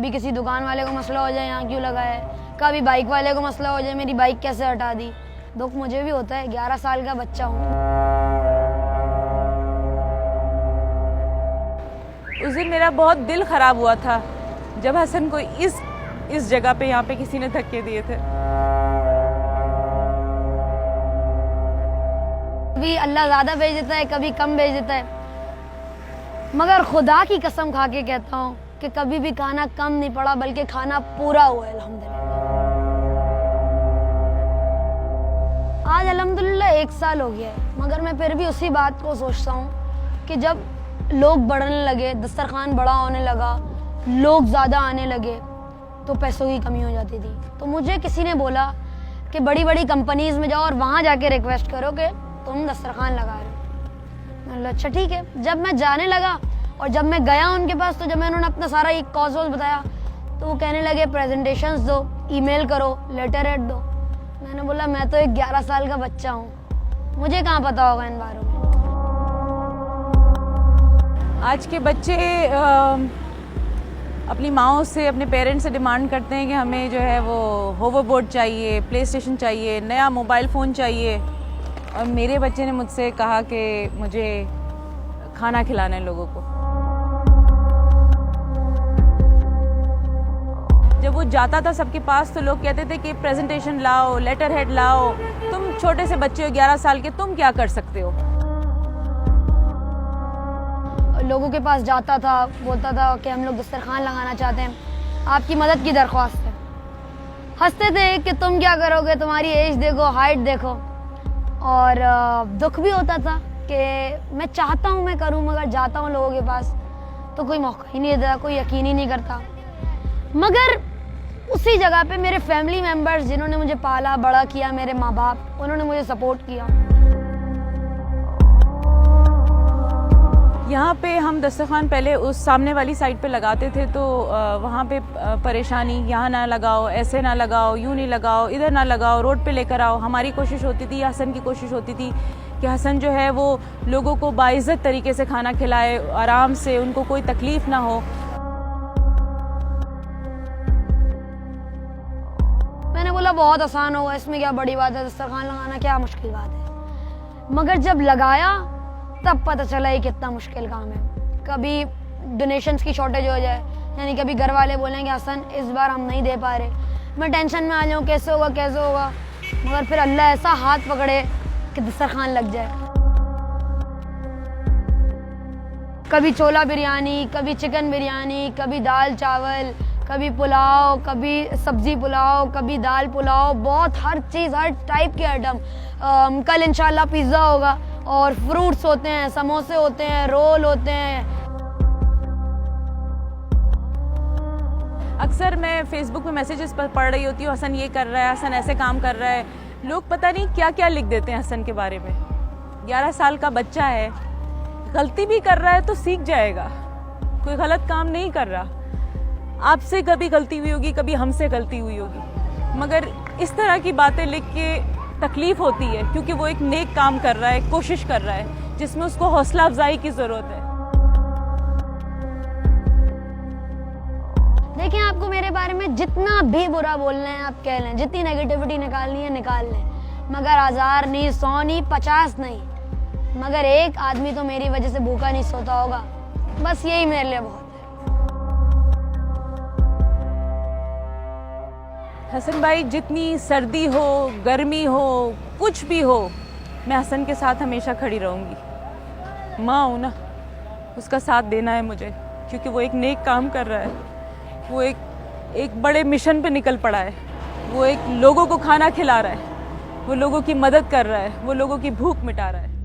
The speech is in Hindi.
कभी किसी दुकान वाले को मसला हो जाए यहाँ क्यों लगा है, कभी बाइक वाले को मसला हो जाए मेरी बाइक कैसे हटा दी। दुख मुझे भी होता है, 11 साल का बच्चा हूँ। उस दिन मेरा बहुत दिल ख़राब हुआ था जब हसन को इस जगह पे यहाँ पे किसी ने धक्के दिए थे। कभी अल्लाह ज़्यादा भेज देता है, कभी कम भेज देता है, मगर खुदा की कसम खा के कहता हूँ कि कभी भी खाना कम नहीं पड़ा बल्कि खाना पूरा हुआ है अल्हम्दुलिल्लाह। आज अल्हम्दुलिल्लाह 1 साल हो गया है, मगर मैं फिर भी उसी बात को सोचता हूँ कि जब लोग बढ़ने लगे, दस्तरखान बड़ा होने लगा, लोग ज़्यादा आने लगे तो पैसों की कमी हो जाती थी। तो मुझे किसी ने बोला कि बड़ी बड़ी कंपनीज़ में जाओ और वहाँ जाके रिक्वेस्ट करो कि तुम दस्तरखान लगा रहे हो। मैंने बोला अच्छा ठीक है। जब मैं जाने लगा और जब मैं गया उनके पास, तो जब मैं उन्होंने अपना सारा एक कॉज बताया तो वो कहने लगे प्रेजेंटेशंस दो, ईमेल करो, लेटर हेड दो। मैंने बोला मैं तो एक 11 साल का बच्चा हूँ, मुझे कहाँ पता होगा इन बारों में। आज के बच्चे अपनी माओ से, अपने पेरेंट्स से डिमांड करते हैं कि हमें जो है वो होवरबोर्ड चाहिए, प्ले स्टेशन चाहिए, नया मोबाइल फ़ोन चाहिए। और मेरे बच्चे ने मुझसे कहा कि मुझे खाना खिलाना है लोगों को। जब वो जाता था सबके पास तो लोग कहते थे कि प्रेजेंटेशन लाओ, लेटर हेड लाओ, तुम छोटे से बच्चे हो 11 साल के, तुम क्या कर सकते हो। लोगों के पास जाता था, बोलता था कि हम लोग दस्तरखान लगाना चाहते हैं, आपकी मदद की दरख्वास्त है। हंसते थे कि तुम क्या करोगे, तुम्हारी एज देखो, हाइट देखो। और दुख भी होता था कि मैं चाहता हूँ मैं करूँ, मगर जाता हूँ लोगों के पास तो कोई मौका ही नहीं देता, कोई यकीन ही नहीं करता। मगर उसी जगह पे मेरे फैमिली मेम्बर्स जिन्होंने मुझे पाला बड़ा किया, मेरे माँ बाप, उन्होंने मुझे सपोर्ट किया। यहाँ पे हम दस्तरखान पहले उस सामने वाली साइड पे लगाते थे तो वहाँ पे परेशानी, यहाँ ना लगाओ, ऐसे ना लगाओ, यूँ नहीं लगाओ, इधर ना लगाओ, रोड पे लेकर आओ। हमारी कोशिश होती थी, हसन की कोशिश होती थी कि हसन जो है वो लोगों को बाइज़्ज़त तरीके से खाना खिलाए, आराम से, उनको कोई तकलीफ़ ना हो। मैंने बोला बहुत आसान होगा, इसमें क्या बड़ी बात है, दस्तरखान लगाना क्या मुश्किल बात है। मगर जब लगाया तब पता चला ये कितना मुश्किल काम है। कभी डोनेशंस की शॉर्टेज हो जाए, यानी कभी घर वाले बोलेंगे हसन इस बार हम नहीं दे पा रहे, मैं टेंशन में आ जाऊँ कैसे होगा कैसे होगा, मगर फिर अल्लाह ऐसा हाथ पकड़े कि दस्तरखान लग जाए। कभी छोला बिरयानी, कभी चिकन बिरयानी, कभी दाल चावल, कभी पुलाव, कभी सब्जी पुलाव, कभी दाल पुलाव, बहुत हर चीज़, हर टाइप के आइटम। कल इंशाल्लाह पिज़्ज़ा होगा और फ्रूट्स होते हैं, समोसे होते हैं, रोल होते हैं। अक्सर मैं फेसबुक पे मैसेजेस पर पढ़ रही होती हूँ, हसन ये कर रहा है, हसन ऐसे काम कर रहा है। लोग पता नहीं क्या क्या लिख देते हैं हसन के बारे में। 11 साल का बच्चा है, गलती भी कर रहा है तो सीख जाएगा, कोई गलत काम नहीं कर रहा। आपसे कभी गलती हुई होगी, कभी हमसे गलती हुई होगी, मगर इस तरह की बातें लिख के तकलीफ होती है क्योंकि वो एक नेक काम कर रहा है, कोशिश कर रहा है, जिसमें उसको हौसला अफजाई की ज़रूरत है। देखिए, आपको मेरे बारे में जितना भी बुरा बोलना है आप कह लें, जितनी नेगेटिविटी निकालनी है निकाल लें, मगर 1000 नहीं, 100 नहीं, 50 नहीं, मगर एक आदमी तो मेरी वजह से भूखा नहीं सोता होगा, बस यही मेरे लिए बहुत है। हसन भाई, जितनी सर्दी हो, गर्मी हो, कुछ भी हो, मैं हसन के साथ हमेशा खड़ी रहूँगी। माँ हूँ ना, उसका साथ देना है मुझे, क्योंकि वो एक नेक काम कर रहा है, वो एक बड़े मिशन पे निकल पड़ा है, वो एक लोगों को खाना खिला रहा है, वो लोगों की मदद कर रहा है, वो लोगों की भूख मिटा रहा है।